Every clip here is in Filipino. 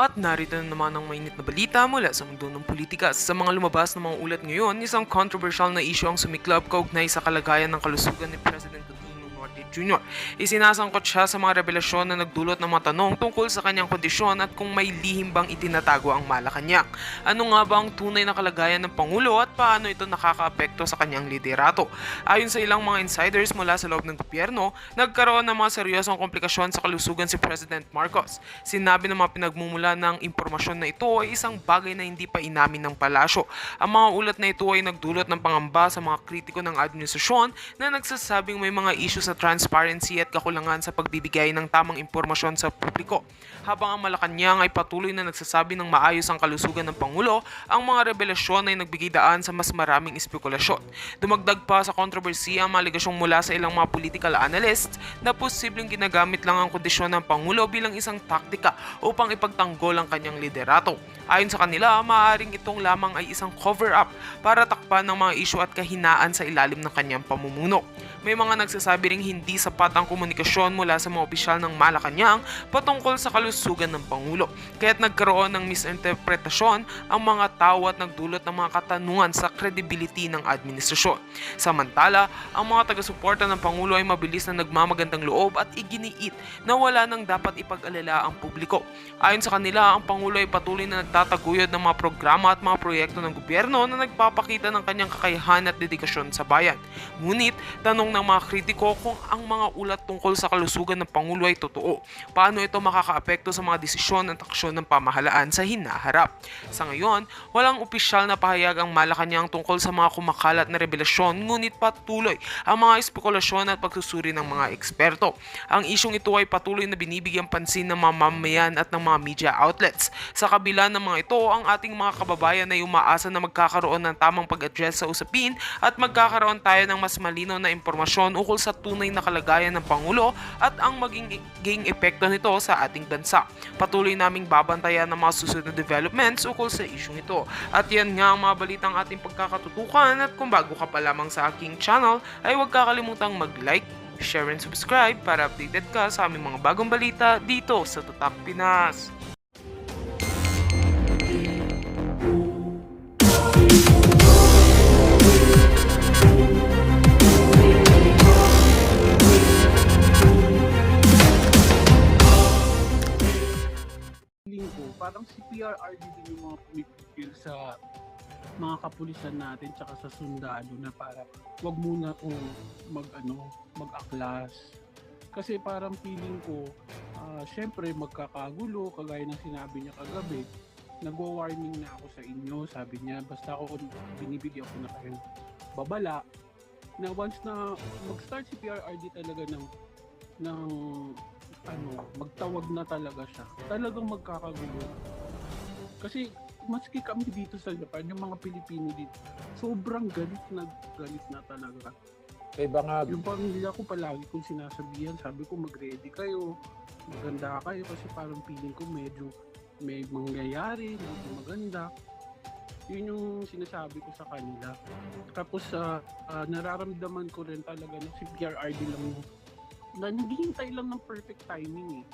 At narito na naman ang mainit na balita mula sa mundo ng politika. Sa mga lumabas na mga ulat ngayon, isang controversial na issue ang sumiklab kaugnay sa kalagayan ng kalusugan ni President Duterte Jr. Isinasangkot siya sa mga revelasyon na nagdulot ng mga tanong tungkol sa kanyang kondisyon at kung may lihim bang itinatago ang Malacanang. Ano nga ba ang tunay na kalagayan ng Pangulo at paano ito nakakaapekto sa kanyang liderato? Ayon sa ilang mga insiders mula sa loob ng gobyerno, nagkaroon ng mga seryosong komplikasyon sa kalusugan si President Marcos. Sinabi ng mga pinagmumula ng impormasyon na ito ay isang bagay na hindi pa inamin ng palasyo. Ang mga ulat na ito ay nagdulot ng pangamba sa mga kritiko ng administrasyon na nagsasabing may mga issue sa transparency at kakulangan sa pagbibigay ng tamang impormasyon sa publiko. Habang ang Malacanang ay patuloy na nagsasabi ng maayos ang kalusugan ng Pangulo, ang mga revelasyon ay nagbigay daan sa mas maraming espekulasyon. Dumagdag pa sa kontrobersiya ang mga aligasyong mula sa ilang mga political analysts na posibleng ginagamit lang ang kondisyon ng Pangulo bilang isang taktika upang ipagtanggol ang kanyang liderato. Ayon sa kanila, maaaring itong lamang ay isang cover-up para takpan ng mga isyu at kahinaan sa ilalim ng kanyang pamumuno. May mga nagsasabi ring hindi sapat ang komunikasyon mula sa mga opisyal ng Malacanang patungkol sa kalusugan ng Pangulo, kaya't nagkaroon ng misinterpretasyon ang mga tao at nagdulot ng mga katanungan sa credibility ng administrasyon. Samantala, ang mga taga-suporta ng Pangulo ay mabilis na nagmamagandang loob at iginiit na wala nang dapat ipag-alala ang publiko. Ayon sa kanila, ang Pangulo ay patuloy na nagtataguyod ng mga programa at mga proyekto ng gobyerno na nagpapakita ng kanyang kakayahan at dedikasyon sa bayan. Ngunit, tanong ng mga kritiko kung ang mga ulat tungkol sa kalusugan ng Pangulo ay totoo. Paano ito makakaapekto sa mga desisyon at aksyon ng pamahalaan sa hinaharap? Sa ngayon, walang opisyal na pahayag ang Malacanang tungkol sa mga kumakalat na revelasyon, ngunit patuloy ang mga espekulasyon at pagsusuri ng mga eksperto. Ang isyong ito ay patuloy na binibigyang pansin ng mga mamamayan at ng mga media outlets. Sa kabila ng mga ito, ang ating mga kababayan ay umaasa na magkakaroon ng tamang pag-address sa usapin at magkakaroon tayo ng mas malinaw na impormasyon ukol sa tunay na kalagayan ng Pangulo at ang magiging epekto nito sa ating bansa. Patuloy naming babantayan ang mga susunod na developments ukol sa isyong ito. At yan nga ang mga balitang ating pagkakatutukan, at kung bago ka pa lamang sa aking channel ay huwag kakalimutang mag-like, share and subscribe para updated ka sa aming mga bagong balita dito sa Tatak Pinas. Parang si PRRD din yung mga pumipigil sa mga kapulisan natin tsaka sa sundalo na para wag muna kung mag-aklas. Kasi parang feeling ko, syempre magkakagulo, kagaya ng sinabi niya kagabi, nagwa-warning na ako sa inyo, sabi niya, basta ako binibigyan ko na kayong babala, na once na mag-start si PRRD talaga ng magtawag na talaga siya, talagang magkakagulo. Kasi maski kami dito sa Japan, yung mga Pilipino dito, sobrang galit na talaga. Iba nga. Yung pamilya ko palagi kong sinasabihan, sabi ko mag-ready kayo, maganda kayo, kasi parang feeling ko medyo may mangyayari, medyo maganda. Yun yung sinasabi ko sa kanila. Tapos nararamdaman ko rin talaga na si PRRD lang na naghihintay lang ng perfect timing eh.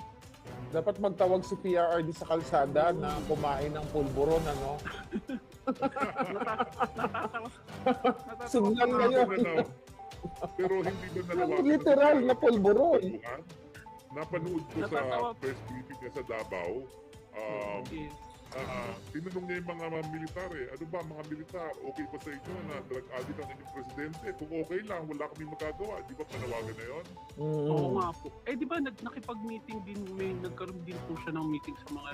Dapat magtawag si PRRD sa kalsada na kumain ng pulburon, ano? Sundan ngayon. Pero hindi ba nalawagan? Literal na pulburon. Napanood ko sa press meeting niya sa Davao. Tinanong niya yung mga militar ano ba mga militar, okay ba sa inyo na drug addict ang inyong presidente? Kung okay lang, wala kami magagawa. Di ba panawagan na yun? Oo nga po. Di ba nakipag-meeting din, nagkaroon din po siya ng meeting sa mga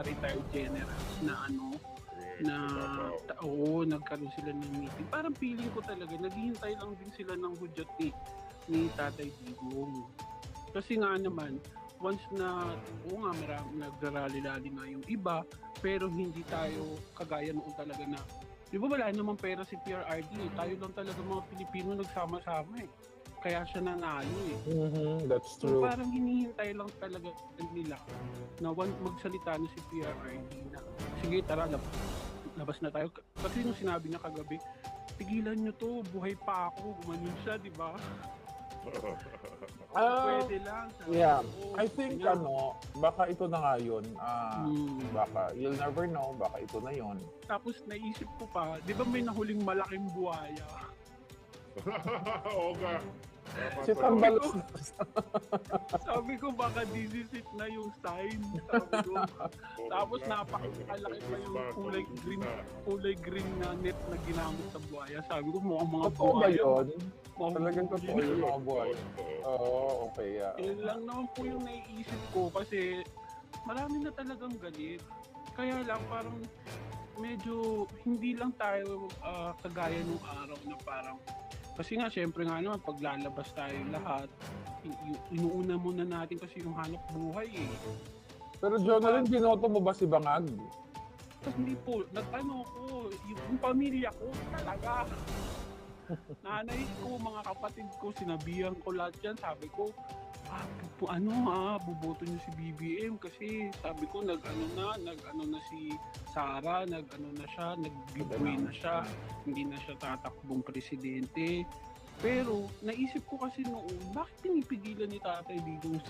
retired generals na nagkaroon sila ng meeting. Parang feeling ko talaga, naghihintay lang din sila ng hudyat ni Tatay Digong. Kasi nga naman, once na, nagrarali-lali na yung iba, pero hindi tayo kagaya noon talaga na, di ba wala namang pera si PRRD, tayo lang talaga mga Pilipino nagsama-sama eh. Kaya siya nanalo eh. That's true. So parang hinihintay lang talaga nila na magsalita na si PRRD na, sige tara, labas na tayo. Kasi nung sinabi niya kagabi, tigilan nyo to, buhay pa ako, gumanon siya, di ba? Pwede lang. Sabi Yeah. ko, I think ganyan. baka ito na nga yun. Hmm. Baka, you'll never know, baka ito na yun. Tapos naisip ko pa, di ba may nahuling malaking buhaya? Oo nga. Si Tambalos. Sabi ko baka disisit na yung sign. Sabi ko. Tapos napakalaki pa yung kulay green na net na ginamit sa buhaya. Sabi ko mukhang mga Totoo ba buhaya. yun? Mukhang Talagang totoo yung mga buhay. Oo, okay. Yun lang naman po yung naiisip ko kasi marami na talagang galit. Kaya lang parang medyo hindi lang tayo kagaya nung araw na parang kasi nga syempre nga naman paglalabas tayo lahat inuuna muna natin kasi yung hanap buhay eh. Pero Jonalyn, binoto mo ba si Bangag? Tapos hindi po, nag-ano ko, yung pamilya ko talaga. Nanay ko, mga kapatid ko, sinabihan ko lahat yan. Sabi ko, buboto niyo si BBM kasi sabi ko nag-ano na si Sara, nag-ano na siya, nag-giveaway na siya, hindi na siya tatakbong presidente. Pero naisip ko kasi noon, bakit pinipigilan ni Tatay Digong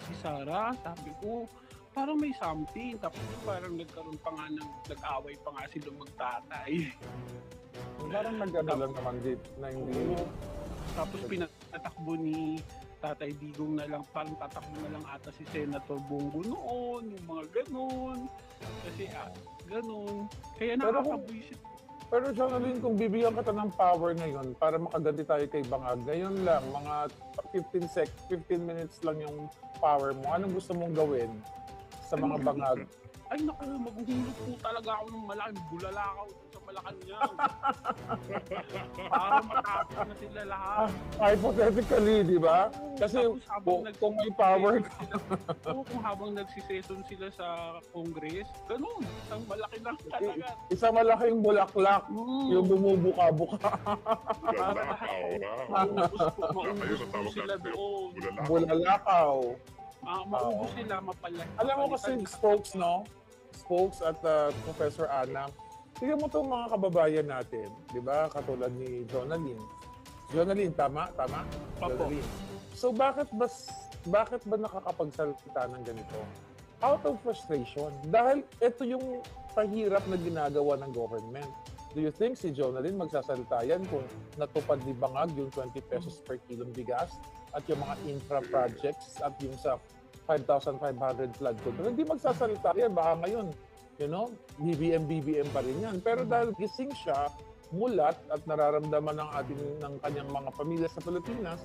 si Sara? Sabi ko, parang may something. Tapos parang nagkaroon pa nga nag-away pa nga sila magtatay. Parang nag-ano lang naman dito na hindi... Tapos pinatakbo ni Tatay Digong na lang, parang tatakbo na lang ata si Senator Bongo noon, yung mga ganon. Kasi ganon. Kaya nakakabwisit. Pero Jonalyn, kung bibigyan ka ng power ngayon para makaganti tayo kay Bangag, ngayon lang, mga 15 minutes lang yung power mo. Anong gusto mong gawin sa mga Bangag? Ay naku, maghuhulog po talaga ako ng malaking bulalakaw sa Malacanang. Para matapos na sila lahat. Hypothetically, di ba? Kasi Tapos habang kung may power ka. kung habang nagsiseson sila sa Congress, ganun. Isang malaki lang talaga. Isang malaking bulaklak, yung bumubuka-buka. Maubos po sila doon. Bulalakaw. Maubos sila, mapala. Alam mo kasi Spokes, no? Spokes at Professor Ana. Tingnan mo itong mga kababayan natin, di ba? Katulad ni Jonalyn. Jonalyn, tama? Tama? Opo. Jonalyn. So bakit ba nakakapagsalita ng ganito? Out of frustration. Dahil ito yung pahirap na ginagawa ng government. Do you think si Jonalyn magsasalita yan kung natupad ni Bangag yung 20 pesos per kilong bigas at yung mga infra projects at yung sa 5,500 flood control? Hindi magsasalita yan. Baka ngayon, BBM pa rin yan. Pero dahil gising siya, mulat at nararamdaman ng kanyang mga pamilya sa Pilipinas,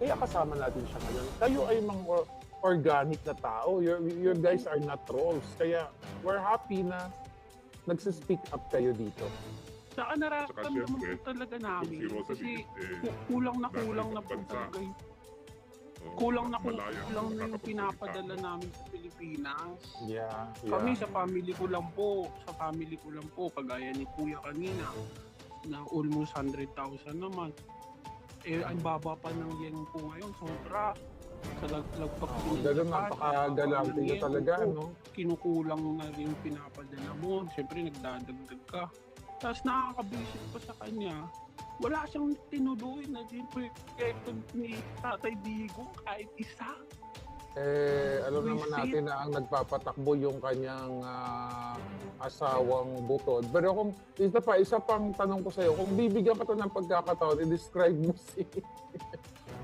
kaya kasama natin siya ngayon. Kayo ay mga organic na tao. Your guys are not trolls. Kaya we're happy na nagsispeak up kayo dito. Saka nararamdaman po talaga namin. Kasi kulang na po talaga yung kulang na yung pinapadala namin sa Pilipinas. Yeah. Kami sa family ko lang po, kagaya ni Kuya kanina, na almost 100,000 naman. Ang baba pa ng yen po ngayon, sobra. Sa lagpak Ganun, napakagalante nyo talaga, no? Kinukulang na rin yung pinapadala mo. Siyempre, nagdadagdag ka. Tapos nakakabisit pa sa kanya, wala siyang tinuloy na din proyekto ni Tatay Digong kahit isa. Alam naman natin na ang nagpapatakbo yung kanyang asawang butod. Pero kung isa pang tanong ko sa'yo, kung bibigyan ka to ng pagkakataon, i-describe mo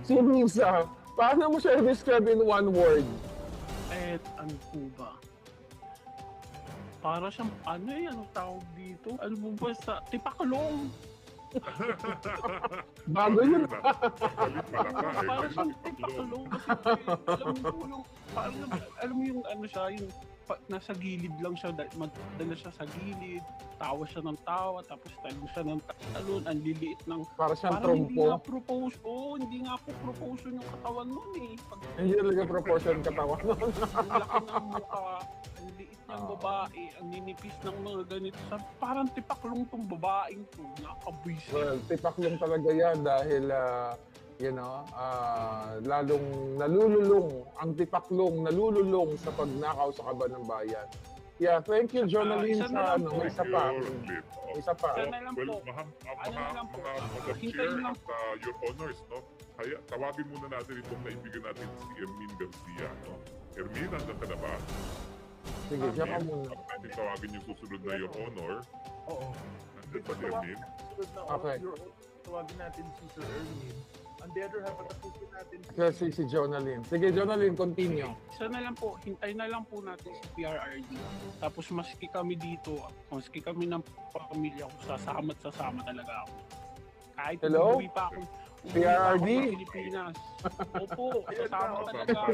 si Misa, paano mo siya i-describe in one word? Ano po ba? Para siyang, anong tawag dito? Ano po ba sa tipaklong? Bago yun. Para siyang tipaklong kasi alam mo yung ano siya, yung nasa gilid lang siya, madala siya sa gilid, tawa siya ng tawa, tapos talon siya ng talon, ang liliit ng... Para siyang parang trompo. hindi nga po proportion yung katawan nun eh. Hindi talaga proportion katawan nun. Ang laki ng mukha, ang liit ng babae, ang ninipis ng mga ganito. Parang tipaklong tong babaeng to, nakakabwisit. Well, tipaklong talaga yan dahil, lalong nalululong, ang tipaklong nalululong sa pagnakaw sa kaban ng bayan. Yeah, thank you, Jonalyn, isa na sa lang ano, po. may isa Thank pa. you, Cliff. Oo. Isa pa. Isa na lang Well, po. mga, Ano na lang po, Madam hintayin Chair lang at Your Honors, no? Kaya tawagin muna natin itong naibigan natin si Ermin Garcia, no? Ermin, nandiyan ka na ba? Sige, siya ka muna. Bago natin tawagin yung susunod na Your Honor. Oo. Nandiyan ba si Ermin? Sunod na Okay. tawagin natin si Sir Erwin. On the other hand, patapusin natin Si Jonalyn. Sige, Jonalyn, continue. Isa na lang po, hintay na lang po natin si PRRD. Tapos maski kami dito, maski kami ng pamilya ko, sasama talaga ako. Kahit Hello? umuwi pa ako, PRRD? sa Pilipinas. Opo, sasama talaga ako.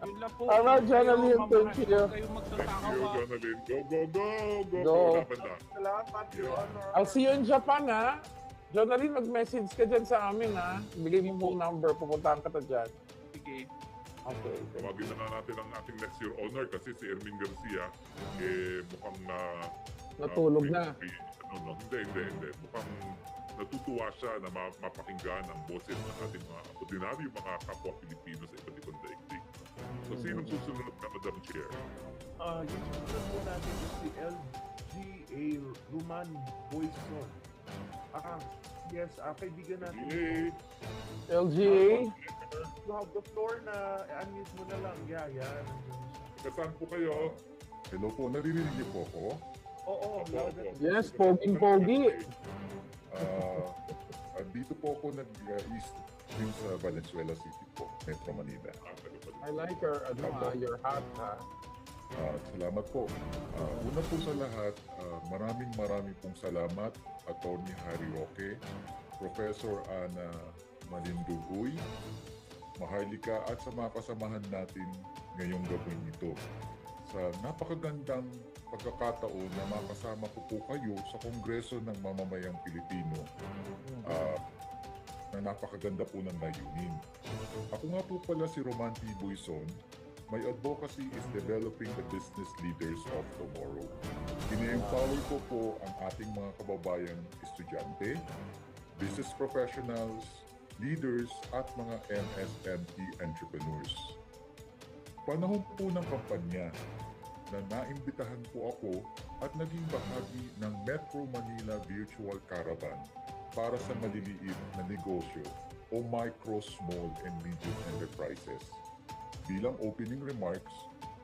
Yun lang po. Tama, Jonalyn, thank you. Huwag kayong Thank magsasakawa. you, Jonalyn. Go, go, go! Go, Go. Laban na. Salamat, Your Honor. I'll see you in Japan, ha? Jonalyn, mag-message ka dyan sa amin, ha? Bigay mo mong number, pupuntahan ka ta dyan. Sige. Okay. Tawagin na natin ang ating next Your Honor kasi si Ermin Garcia, mukhang Natulog na. Hindi. Mukhang natutuwa siya na mapakinggan ang boses ng ating mga ordinaryo mga kapwa Pilipino sa iba't ibang daigdig. So, sinong susunod na Madam Chair? Yung susunod po natin is si LGA Roman Boyson. Yes, kaibigan natin. Yay! LGA? You have the floor na unmute mo na lang. Yeah. Nandun siya. Kasaan po kayo? Hello po, naririnig niyo po ako? Oo, loud and Yes, poging-pogi. Dito po ako nag-east din sa Valenzuela City po, Metro Manila. I like your hat, ha? Salamat po. Una po sa lahat, maraming pong salamat, Atty. Harry Roque, Professor Ana Malindugoy, Maharlika at sa mga kasamahan natin ngayong gabing ito. Sa napakagandang pagkakataon na makasama ko po kayo sa Kongreso ng Mamamayang Pilipino na napakaganda po ng layunin. Ako nga po pala si Roman P. Boyson. My advocacy is developing the business leaders of tomorrow. Ine-empower ko po ang ating mga kababayang estudyante, business professionals, leaders at mga MSME entrepreneurs. Panahon po ng kampanya na naimbitahan po ako at naging bahagi ng Metro Manila Virtual Caravan para sa maliliit na negosyo o micro, small, and medium enterprises bilang opening remarks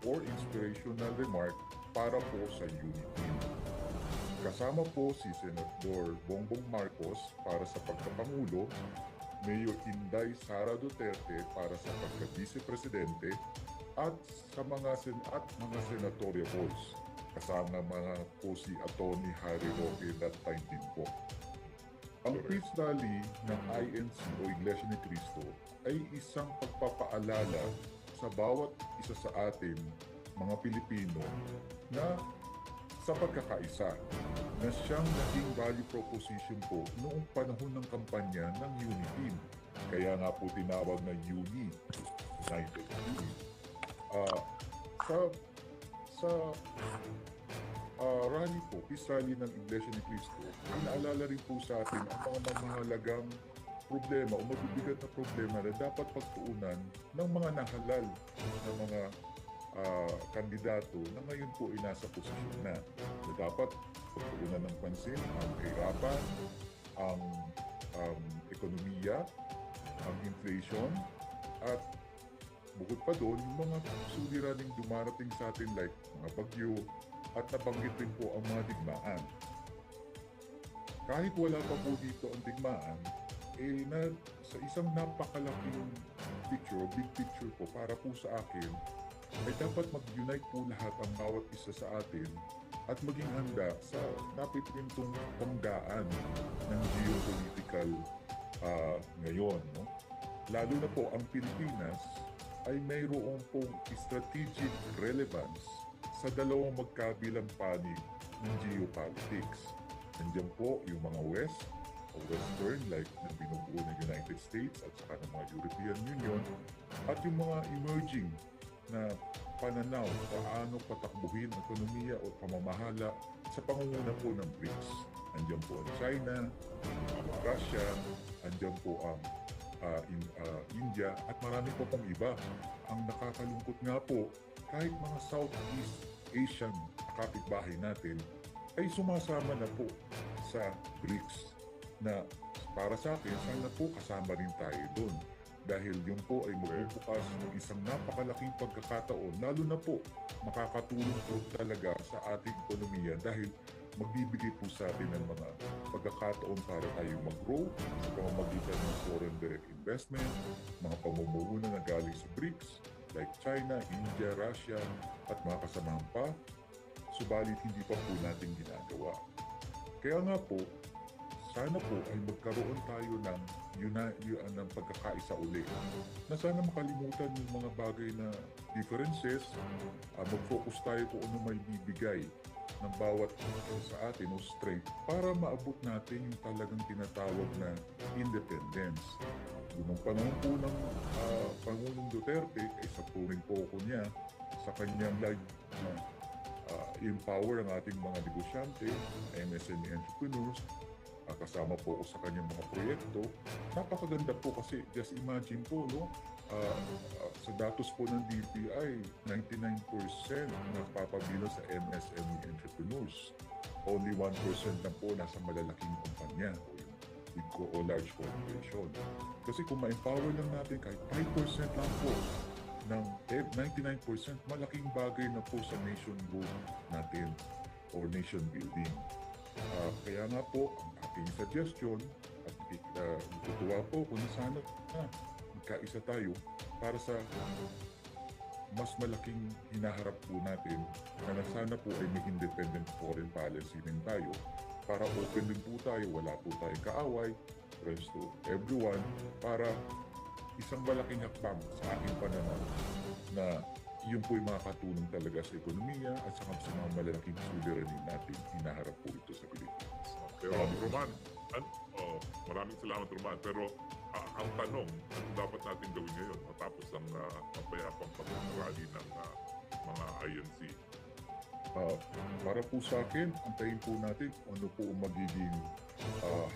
or inspirational remark para po sa unit team. Kasama po si Senador Bongbong Marcos para sa pagkapangulo, Mayor Inday Sara Duterte para sa pagka-vice-presidente at sa mga senatorials. Kasama mga po si Atty. Harry Roque that time din po. Ang Peace Rally ng INC o Iglesia ni Cristo ay isang pagpapaalala sa bawat isa sa atin, mga Pilipino, na sa pagkakaisa na siyang naging value proposition po noong panahon ng kampanya ng UNITEAM. Kaya nga po tinawag na UNI, United Uni. Rally po, Peace Rally ng Iglesia ni Cristo, inaalala rin po sa atin ang mga mahalagang problema o mabibigat na problema na dapat pagtuunan ng mga nahalal na mga kandidato na ngayon po ay nasa posisyon na dapat pagtuunan ng pansin ang kahirapan, ang ekonomiya, ang inflation, at bukod pa doon, yung mga suliraning dumarating sa atin like mga bagyo at nabanggit rin po ang mga digmaan. Kahit wala pa po dito ang digmaan, sa isang napakalaking picture, big picture po para po sa akin, ay dapat mag-unite po lahat ang bawat isa sa atin at maging handa sa napipintong panggaan ng geopolitical ngayon. No? Lalo na po ang Pilipinas ay mayroon pong strategic relevance sa dalawang magkabilang panig ng geopolitics. Nandiyan po yung mga West o Western like na binubuo ng United States at saka ng mga European Union at yung mga emerging na pananaw paano patakbuhin ang ekonomiya o pamamahala sa pangunguna po ng BRICS. Andiyan po ang China, ang Russia, andiyan po ang India at marami po pong iba. Ang nakakalungkot nga po, kahit mga Southeast Asian kapitbahay natin ay sumasama na po sa BRICS na para sa akin, sana po kasama rin tayo doon. Dahil yun po ay magbubukas ng isang napakalaking pagkakataon, lalo na po makakatulong po talaga sa ating ekonomiya dahil magbibigay po sa atin ng mga pagkakataon para tayo mag-grow sa pamamagitan ng foreign direct investment, mga pamumuhunan na galing sa BRICS like China, India, Russia at mga kasamahan pa, subalit hindi pa po natin ginagawa. Kaya nga po, sana po ay magkaroon tayo ng ng pagkakaisa uli na sana makalimutan yung mga bagay na differences, mag-focus tayo kung ano may bibigay ng bawat sa atin o strength para maabot natin yung talagang tinatawag na independence. Yung panahon po ng Pangulong Duterte, isa po rin po ako niya sa kanyang live na empower ang ating mga negosyante, MSME entrepreneurs, kasama po ako sa kanyang mga proyekto. Napakaganda po kasi just imagine po, no? Sa datos po ng DTI, 99% nagpapabilang sa MSME entrepreneurs. Only 1% lang po nasa malalaking kumpanya o yung big o large corporation. Kasi kung ma-empower lang natin kahit 5% lang po ng 99%, malaking bagay na po sa nation growth natin or nation building. Kaya nga po, ang aking suggestion at natutuwa po kung sana magkaisa tayo para sa mas malaking hinaharap po natin na sana po ay may independent foreign policy din tayo para open din po tayo, wala po tayong kaaway, friends to everyone, para isang malaking hakbang sa aking pananaw na yun po yung makakatulong talaga sa ekonomiya at sa mga malalaking suliranin natin hinaharap po ito sa Pilipinas. Pero Roman, maraming salamat Roman, pero ang tanong, ano dapat natin gawin ngayon matapos ang mapayapang pag-rally ng mga INC? Para po sa akin, antayin po natin kung ano po ang magiging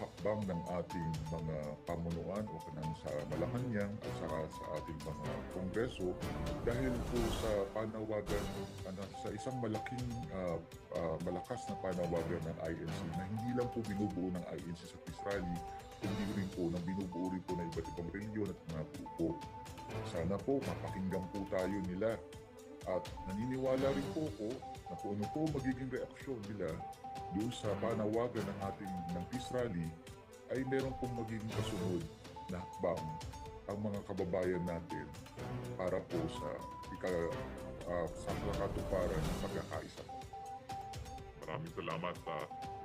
hakbang ng ating mga pamunuan o kanang sa Malacanang at saka sa ating mga kongreso dahil po sa panawagan sa isang malaking malakas na panawagan ng INC na hindi lang po binubuo ng INC sa peace rally, kundi rin po na binubuo rin po ng iba't ibang reliyon at mga grupo. Sana po mapakinggan po tayo nila at naniniwala rin po ko na kung ano po magiging reaksyon nila doon sa panawagan ng ating ng peace rally ay meron pong magiging kasunod na hakbang ang mga kababayan natin para po sa katuparan ng pagkakaisa. Maraming salamat,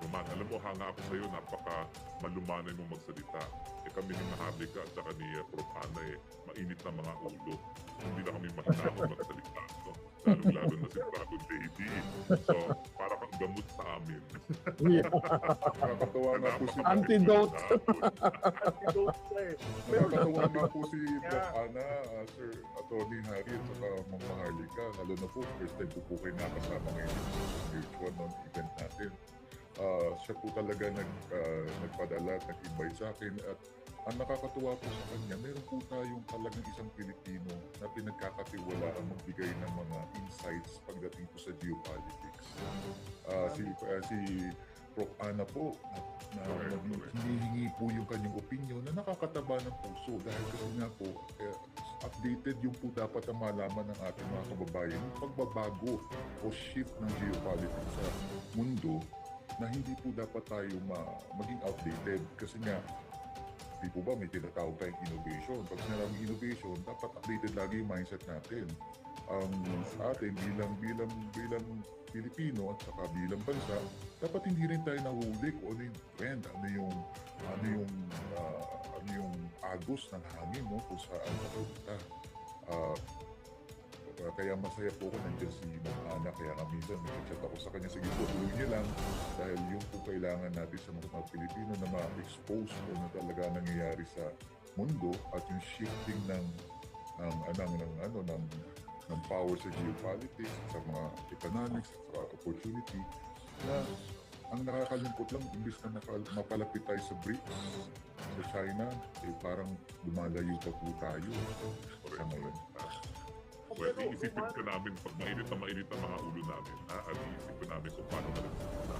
Roman. Alam mo, hanga ako sa iyo, napaka malumanay mong magsalita. Kami ni Maharlika at saka ni Prof. Ana, mainit na mga ulo. Hindi na kami mahinahon magsalita. So, lalo na si Dragon Lady. So, para kang gamot sa amin. Nakakatawa nga po si Antidote. Antidote na eh. Nakakatawa nga po si Prof. Ana, Sir Atty. Harry at saka Ma'am Maharlika. Lalo na po, first time po kayo nakasama ngayon sa virtual event natin. Siya po talaga nagpadala at nag-invite sa akin at ang nakakatuwa po sa kanya, meron po tayong talagang isang Pilipino na pinagkakatiwala ang magbigay ng mga insights pagdating po sa geopolitics. Si Prof. Ana po, hinihingi po yung kanyang opinion na nakakataba ng puso dahil kasi nga po, updated yung po dapat ang malaman ng ating mga kababayan yung pagbabago o shift ng geopolitics sa mundo na hindi po dapat tayo maging outdated kasi nga di po ba may tinatawag tayong innovation. Pag sinabing innovation, dapat updated lagi yung mindset natin. Sa atin bilang Pilipino at saka bilang bansa, dapat hindi rin tayo nahuli kung ano yung trend, ano yung agos ng hangin, no, kung saan papunta. Kaya masaya po ko nandiyan si Ma'am Ana, kaya nga minsan nag-chat ako sa kanya, sige po, tuloy niya lang dahil yung po kailangan natin sa mga Pilipino na ma-expose po na talaga nangyayari sa mundo at yung shifting ng power sa geopolitics, sa mga economics, sa opportunity na ang nakakalungkot lang, imbis na mapalapit tayo sa BRICS, sa China, parang lumalayo pa po tayo sa ngayon. Well, pero iisipin Roman, ka namin pag mainit ang mga ulo namin, ha? At iisipin namin kung paano ka nagsalita.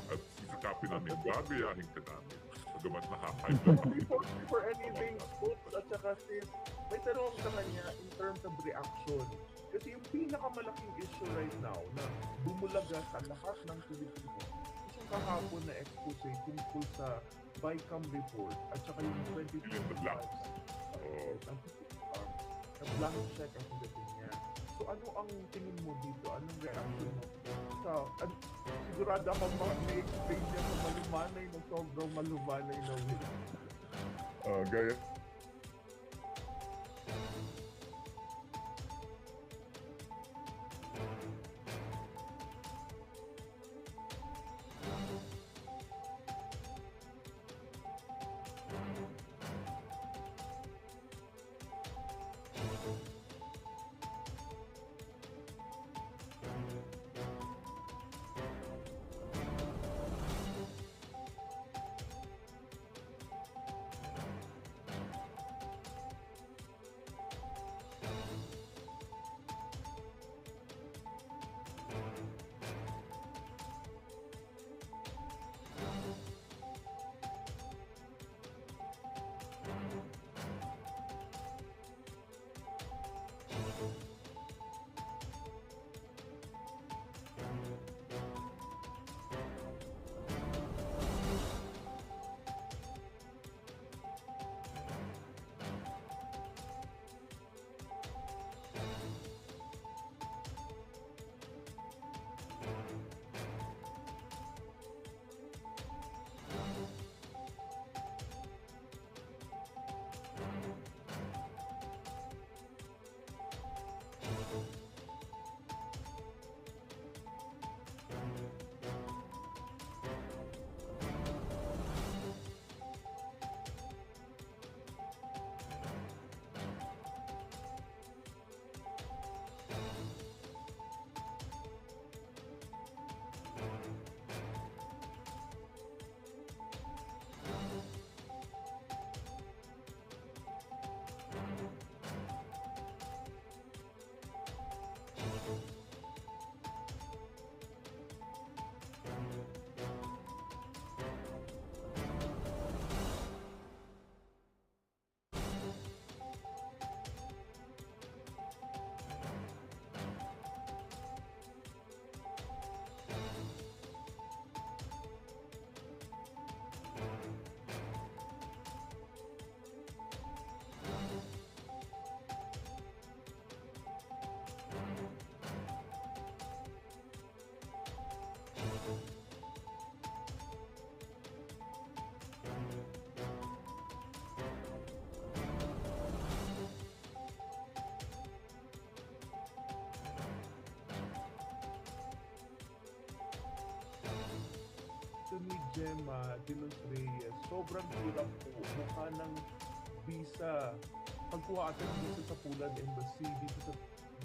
At sisikapin namin, gagayahin ka namin. Pagamat na high blood pero before anything, Scopes at saka sis, may tanong sa kanya in terms of reaction. Kasi yung pinakamalaking issue right now na bumulaga sa lahat ng Pilipino is yung kahapon na expose tungkol sa BICAM report at saka yung 20 Fill in the blanks. Oo. na blank check ang dating niya. So ano ang tingin mo dito? Anong reaction mo? Sigurado ako may explain niya sa malumanay na sobrang malumanay na way. Gaya Ito ni Gemma de los Reyes, sobrang hirap po. Mukha ng visa. Pagkuha ata ng visa sa Poland Embassy dito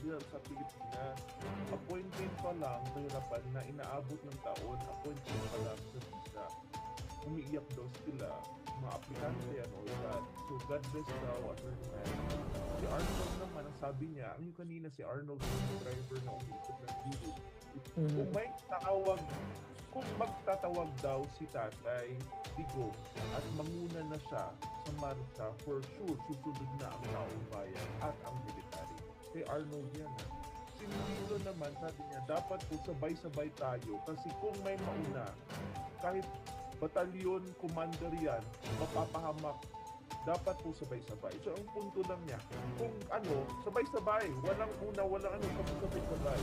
sa Pilipinas. Appointment pa lang, kahirapan na inaabot ng taon, appointment pa lang sa visa. Umiiyak daw sila, mga aplikante and all that. So God bless daw, Attorney Man. Si Arnold naman, ang sabi niya, ang yung kanina si Arnold yung driver na umiikot ng Europe. Kung may tawag, kung magtatawag daw si Tatay Digong at manguna na siya sa marcha, for sure, susunod na ang taong bayan at ang military. Kay Arnold yan, ha? Si Milo naman, sabi niya, dapat po sabay-sabay tayo kasi kung may mauna, kahit batalyon commander yan, mapapahamak, dapat po sabay-sabay. So, ang punto lang niya, kung sabay-sabay, walang una, walang kasi sabay-sabay.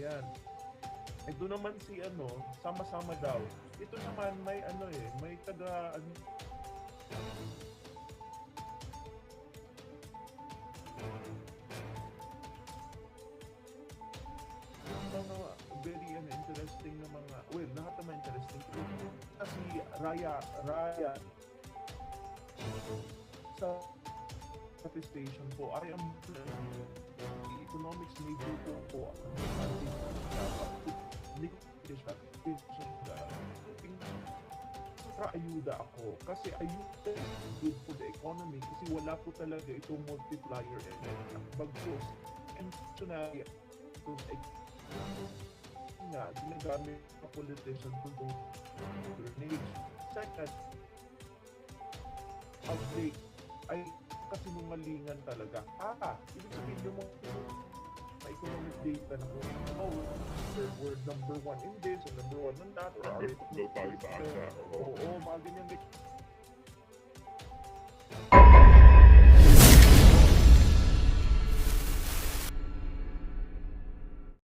Ayan. Ito naman si sama-sama daw. Ito naman may may taga mga very interesting na mga, well, lahat naman interesting. Si Ryan sa station po, I am economics major po. Hindi ko siya ayuda ako kasi ayuda is good for the economy kasi wala po talaga itong multiplier effect. Bagkus, intentionally nga, ginagamit ng politician to do grenades. Second, ang they ay kasinungalingan talaga. Ibig sabihin yung mga economic data na kung we're number one in this, or number one in that, or Number two daw tayo sa Asia. Oo, mga ganyan.